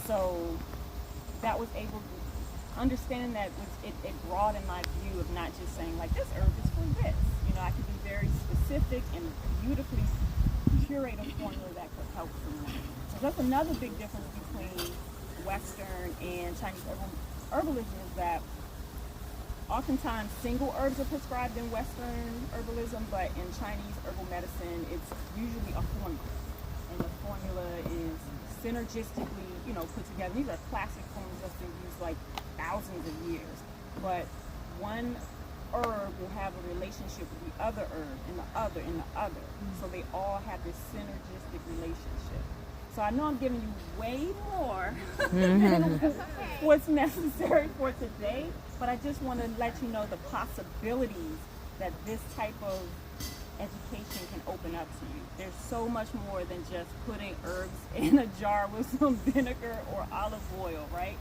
So that was able to, understanding that it broadened my view of not just saying like this herb is for this. I could be very specific and beautifully curate a formula that could help someone. So that's another big difference between Western and Chinese herbalism is that oftentimes single herbs are prescribed in Western herbalism, but in Chinese herbal medicine, it's usually a formula. And the formula is synergistically, put together. These are classic formulas that's been used like thousands of years. But one herb will have a relationship with the other herb and the other and the other. So they all have this synergistic relationship. So I know I'm giving you way more than what's necessary for today, but I just want to let you know the possibilities that this type of education can open up to you. There's so much more than just putting herbs in a jar with some vinegar or olive oil, right?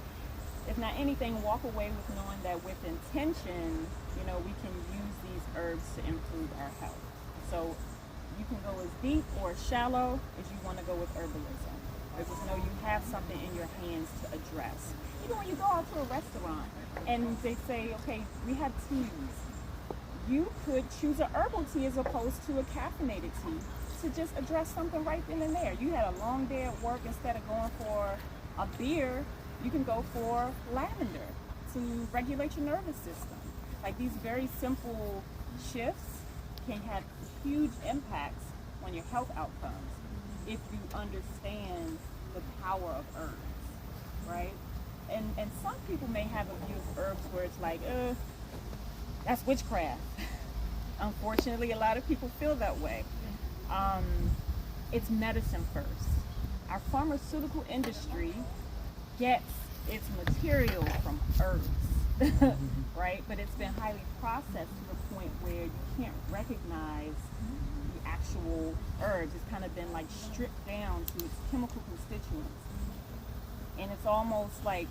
If not anything, walk away with knowing that with intention, we can use these herbs to improve our health. So you can go as deep or as shallow as you want to go with herbalism. But just know you have something in your hands to address. Even when you go out to a restaurant and they say, okay, we have teas. You could choose a herbal tea as opposed to a caffeinated tea to just address something right then and there. You had a long day at work, instead of going for a beer, you can go for lavender to regulate your nervous system. Like, these very simple shifts can have huge impacts on your health outcomes if you understand the power of herbs, right? And some people may have a view of herbs where it's like, that's witchcraft. Unfortunately, a lot of people feel that way. It's medicine first. Our pharmaceutical industry gets its material from herbs, right? But it's been highly processed to the point where you can't recognize the actual herbs. It's kind of been like stripped down to its chemical constituents. And it's almost like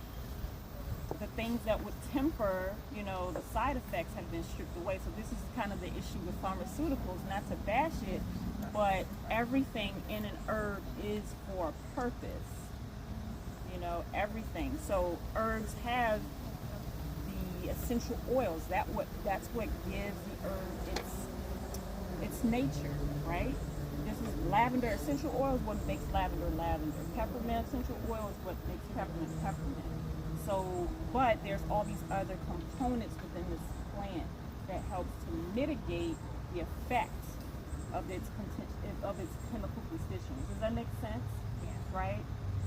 the things that would temper, the side effects have been stripped away. So this is kind of the issue with pharmaceuticals, not to bash it, but everything in an herb is for a purpose. Everything. So herbs have the essential oils. That's what gives the herb its nature, right? This is lavender. Essential oil is what makes lavender lavender. Peppermint essential oil is what makes peppermint peppermint. So, but there's all these other components within this plant that helps to mitigate the effects of its chemical constituents. Does that make sense? Yeah. Right?